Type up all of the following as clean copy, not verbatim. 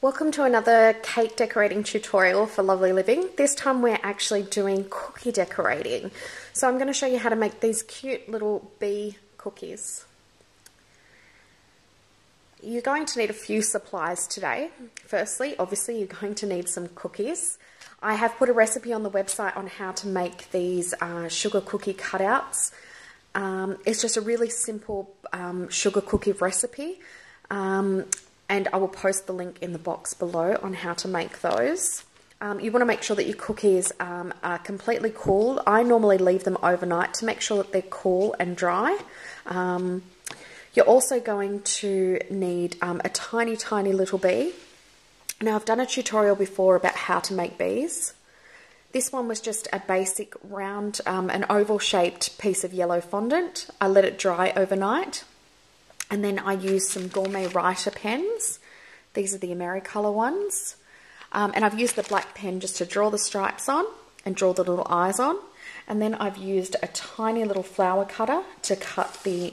Welcome to another cake decorating tutorial for Lovely Living. This time we're actually doing cookie decorating. So I'm going to show you how to make these cute little bee cookies. You're going to need a few supplies today. Firstly, obviously you're going to need some cookies. I have put a recipe on the website on how to make these sugar cookie cutouts. It's just a really simple sugar cookie recipe. And I will post the link in the box below on how to make those. You want to make sure that your cookies are completely cool. I normally leave them overnight to make sure that they're cool and dry. You're also going to need a tiny, tiny little bee. Now, I've done a tutorial before about how to make bees. This one was just a basic round, an oval-shaped piece of yellow fondant. I let it dry overnight. And then I used some gourmet writer pens. These are the Americolor ones. And I've used the black pen just to draw the stripes on and draw the little eyes on. And then I've used a tiny little flower cutter to cut the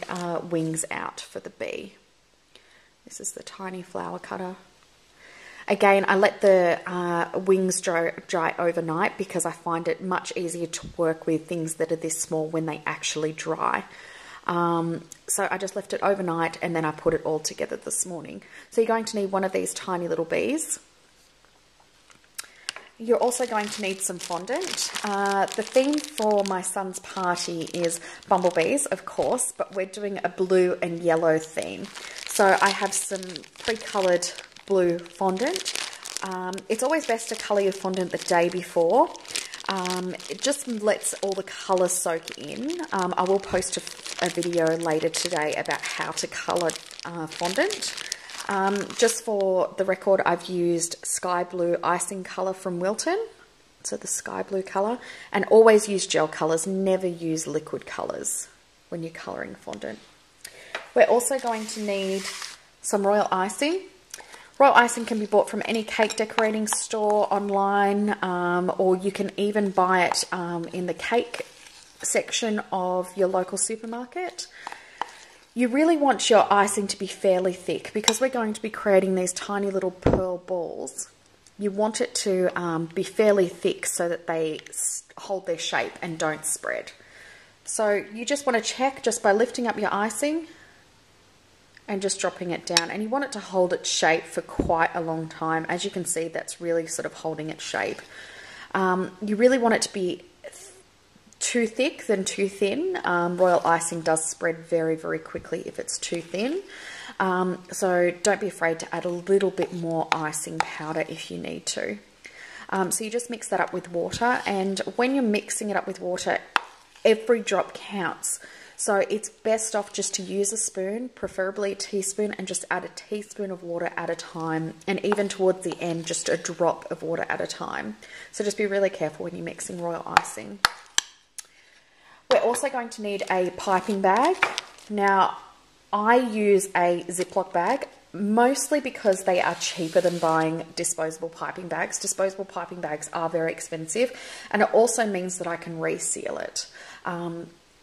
wings out for the bee. This is the tiny flower cutter. Again, I let the wings dry overnight because I find it much easier to work with things that are this small when they actually dry. So I just left it overnight and then I put it all together this morning. So you're going to need one of these tiny little bees. You're also going to need some fondant. The theme for my son's party is bumblebees, of course, but we're doing a blue and yellow theme. So I have some pre-coloured blue fondant. It's always best to colour your fondant the day before. It just lets all the colour soak in. I will post a video later today about how to colour fondant. Just for the record, I've used sky blue icing colour from Wilton, so the sky blue colour, and always use gel colours, never use liquid colours when you're colouring fondant. We're also going to need some royal icing. Royal icing can be bought from any cake decorating store online, or you can even buy it in the cake section of your local supermarket. You really want your icing to be fairly thick because we're going to be creating these tiny little pearl balls. You want it to be fairly thick so that they hold their shape and don't spread. So you just want to check just by lifting up your icing and just dropping it down, and you want it to hold its shape for quite a long time. As you can see, that's really sort of holding its shape. You really want it to be too thick than too thin. Royal icing does spread very, very quickly if it's too thin. So don't be afraid to add a little bit more icing powder if you need to. So you just mix that up with water, and when you're mixing it up with water, every drop counts. So it's best off just to use a spoon, preferably a teaspoon, and just add a teaspoon of water at a time. And even towards the end, just a drop of water at a time. So just be really careful when you're mixing royal icing. We're also going to need a piping bag. Now, I use a Ziploc bag, mostly because they are cheaper than buying disposable piping bags. Disposable piping bags are very expensive, and it also means that I can reseal it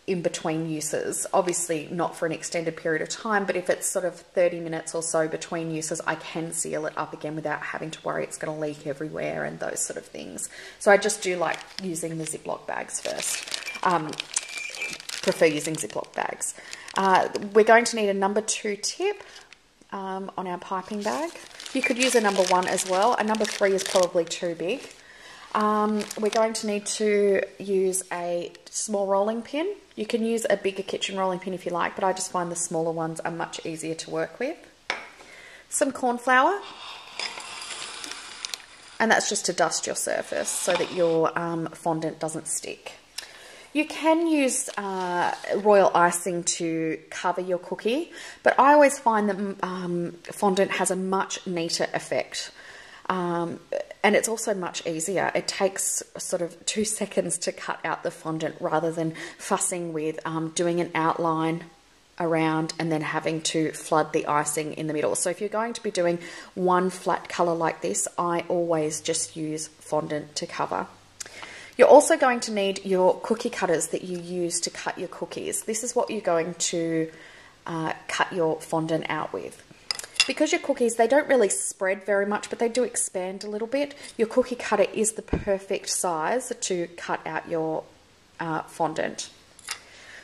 in between uses. Obviously not for an extended period of time, but if it's sort of 30 minutes or so between uses, I can seal it up again without having to worry it's going to leak everywhere and those sort of things. So I just do like using the Ziploc bags first. Prefer using Ziploc bags. We're going to need a number 2 tip on our piping bag. You could use a number 1 as well. A number 3 is probably too big. We're going to need to use a small rolling pin. You can use a bigger kitchen rolling pin if you like, but I just find the smaller ones are much easier to work with. Some corn flour, and that's just to dust your surface so that your fondant doesn't stick. You can use royal icing to cover your cookie, but I always find that fondant has a much neater effect. And it's also much easier. It takes sort of 2 seconds to cut out the fondant rather than fussing with doing an outline around and then having to flood the icing in the middle. So if you're going to be doing one flat colour like this, I always just use fondant to cover. You're also going to need your cookie cutters that you use to cut your cookies. This is what you're going to cut your fondant out with. Because your cookies, they don't really spread very much, but they do expand a little bit. Your cookie cutter is the perfect size to cut out your fondant.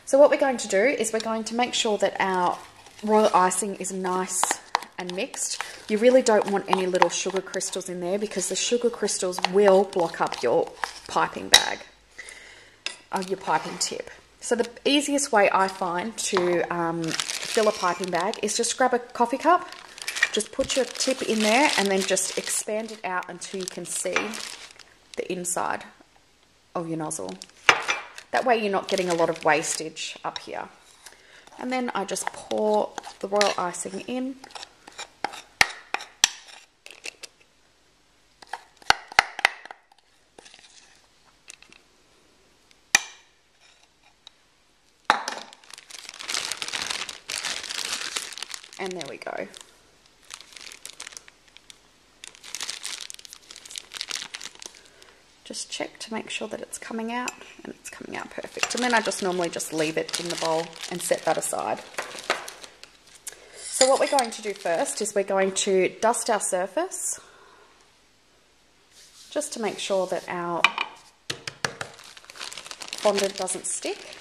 So what we're going to do is we're going to make sure that our royal icing is nice and mixed. You really don't want any little sugar crystals in there because the sugar crystals will block up your piping bag, your piping tip. So the easiest way I find to fill a piping bag is just grab a coffee cup, just put your tip in there and then just expand it out until you can see the inside of your nozzle. That way you're not getting a lot of wastage up here. And then I just pour the royal icing in. And there we go. Just check to make sure that it's coming out, and it's coming out perfect. And then I just normally just leave it in the bowl and set that aside. So what we're going to do first is we're going to dust our surface just to make sure that our fondant doesn't stick.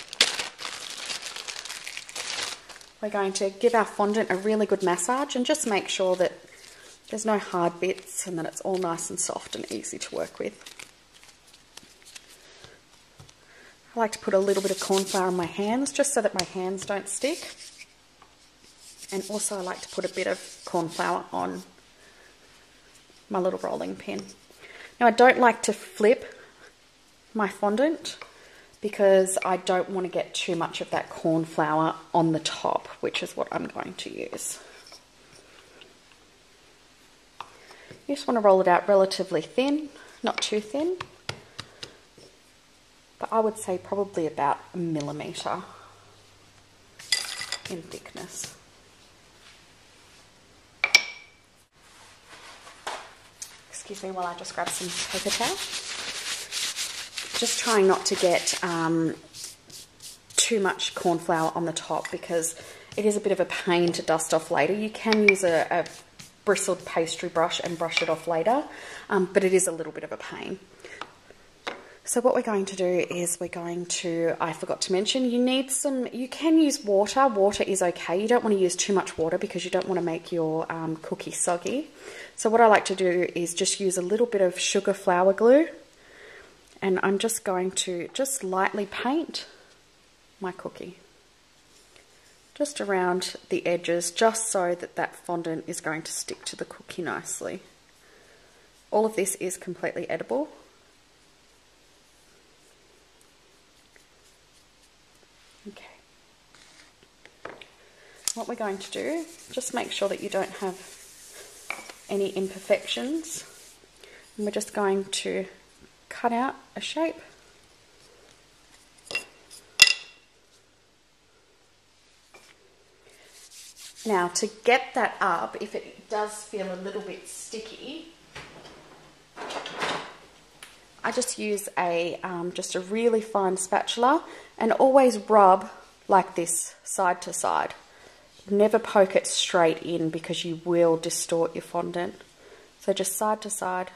We're going to give our fondant a really good massage and just make sure that there's no hard bits and that it's all nice and soft and easy to work with. I like to put a little bit of corn flour on my hands just so that my hands don't stick. And also I like to put a bit of corn flour on my little rolling pin. Now I don't like to flip my fondant because I don't want to get too much of that corn flour on the top, which is what I'm going to use. You just want to roll it out relatively thin, not too thin, but I would say probably about 1 millimetre in thickness. Excuse me while I just grab some paper towel. Just trying not to get too much corn flour on the top because it is a bit of a pain to dust off later. You can use a bristled pastry brush and brush it off later, but it is a little bit of a pain. So what we're going to do is we're going to, I forgot to mention, you can use water. Water is okay. You don't want to use too much water because you don't want to make your cookie soggy. So what I like to do is just use a little bit of sugar flour glue. And I'm just going to just lightly paint my cookie. Just around the edges, just so that that fondant is going to stick to the cookie nicely. All of this is completely edible. Okay. What we're going to do, just make sure that you don't have any imperfections. And we're just going to cut out a shape. Now to get that up, if it does feel a little bit sticky, I just use just a really fine spatula and always rub like this side to side. Never poke it straight in because you will distort your fondant. So just side to side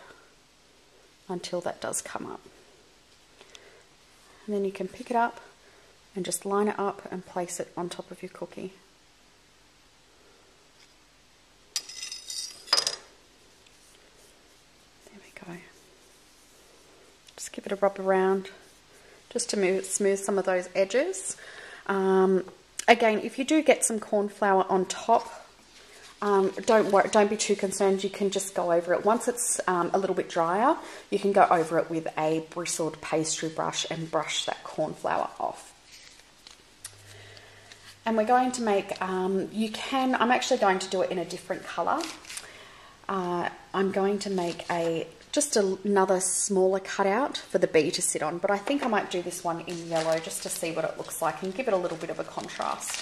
until that does come up. And then you can pick it up and just line it up and place it on top of your cookie. There we go. Just give it a rub around just to smooth some of those edges. Again, if you do get some corn flour on top, don't be too concerned. You can just go over it. Once it's a little bit drier, you can go over it with a bristled pastry brush and brush that corn flour off. And we're going to make, I'm actually going to do it in a different colour. I'm going to make just another smaller cutout for the bee to sit on, but I think I might do this one in yellow just to see what it looks like and give it a little bit of a contrast.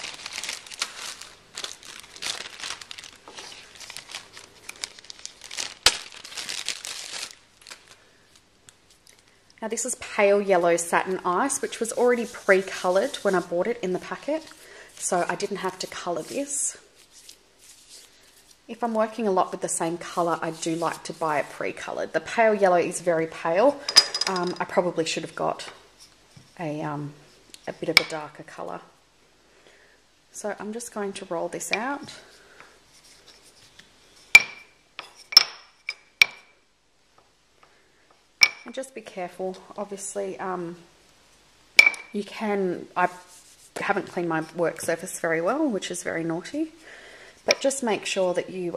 Now this is pale yellow satin ice, which was already pre-coloured when I bought it in the packet, so I didn't have to colour this. If I'm working a lot with the same colour, I do like to buy it pre-coloured. The pale yellow is very pale. I probably should have got a bit of a darker colour. So I'm just going to roll this out. And just be careful. Obviously, I haven't cleaned my work surface very well, which is very naughty. But just make sure that you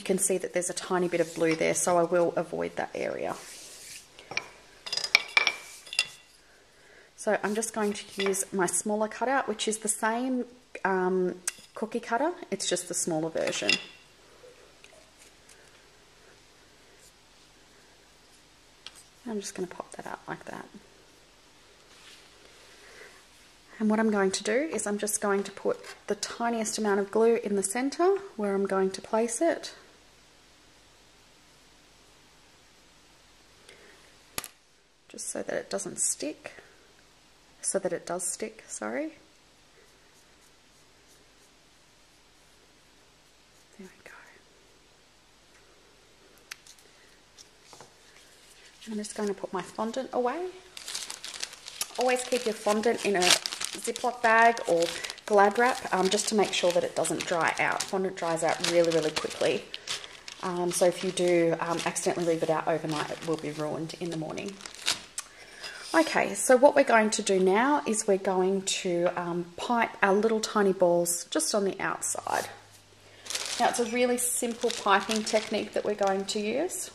can see that there's a tiny bit of blue there, so I will avoid that area. So I'm just going to use my smaller cutout, which is the same cookie cutter, it's just the smaller version. I'm just going to pop that out like that. And what I'm going to do is I'm just going to put the tiniest amount of glue in the center where I'm going to place it. Just so that it doesn't stick. So that it does stick, sorry. There we go. I'm just going to put my fondant away. Always keep your fondant in a Ziploc bag or Glad wrap, just to make sure that it doesn't dry out. Fondant dries out really, really quickly. So if you do accidentally leave it out overnight, it will be ruined in the morning. Okay, so what we're going to do now is we're going to pipe our little tiny balls just on the outside. Now it's a really simple piping technique that we're going to use.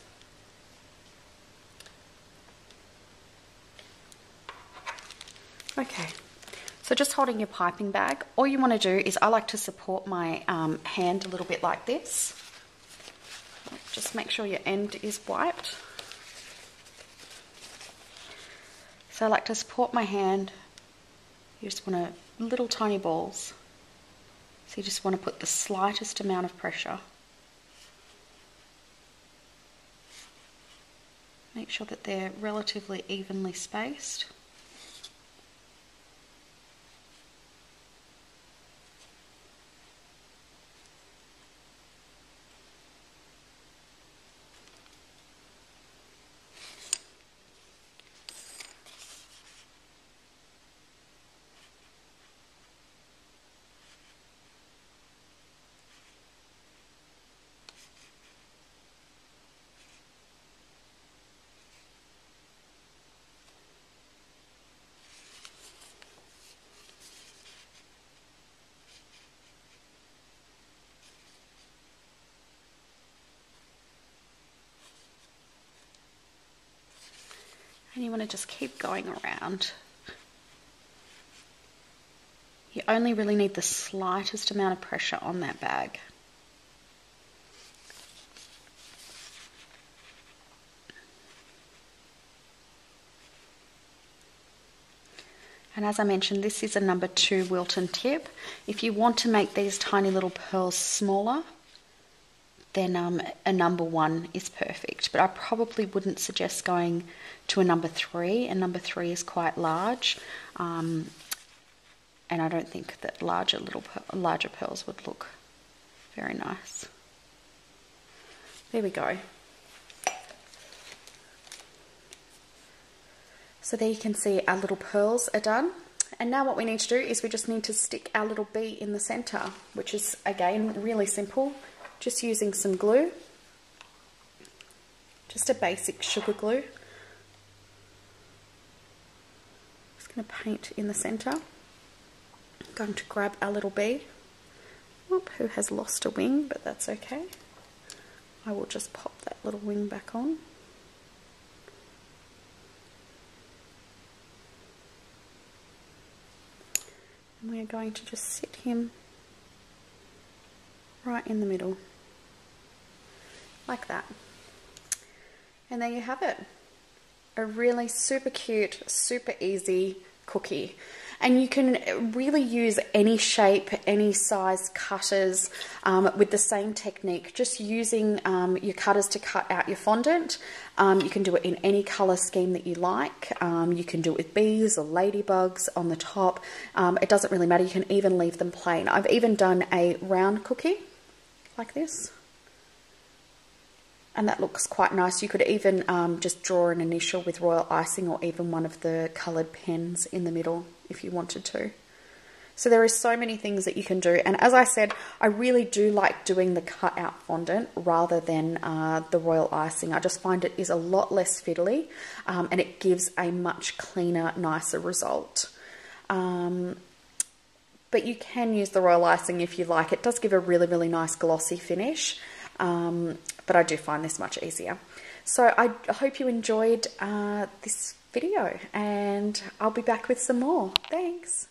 Okay, so just holding your piping bag, all you want to do is I like to support my hand a little bit like this. Just make sure your end is wiped. So I like to support my hand. You just want little tiny balls. So you just want to put the slightest amount of pressure. Make sure that they're relatively evenly spaced. And you want to just keep going around. You only really need the slightest amount of pressure on that bag. And as I mentioned, this is a number 2 Wilton tip. If you want to make these tiny little pearls smaller, then a number 1 is perfect. But I probably wouldn't suggest going to a number 3. A number 3 is quite large, and I don't think that larger pearls would look very nice. There we go. So there you can see our little pearls are done. And now what we need to do is we just need to stick our little bee in the center, which is again really simple. Just using some glue, just a basic sugar glue. Just going to paint in the center. I'm going to grab our little bee, who has lost a wing, but that's okay. I will just pop that little wing back on. And we are going to just sit him right in the middle, like that. And there you have it. A really super cute, super easy cookie. And you can really use any shape, any size cutters with the same technique, just using your cutters to cut out your fondant. You can do it in any colour scheme that you like. You can do it with bees or ladybugs on the top. It doesn't really matter. You can even leave them plain. I've even done a round cookie like this. And that looks quite nice. You could even just draw an initial with royal icing, or even one of the coloured pens in the middle if you wanted to. So there are so many things that you can do. And as I said, I really do like doing the cut out fondant rather than the royal icing. I just find it is a lot less fiddly and it gives a much cleaner, nicer result. But you can use the royal icing if you like. It does give a really, really nice glossy finish. But I do find this much easier. So I hope you enjoyed this video, and I'll be back with some more. Thanks.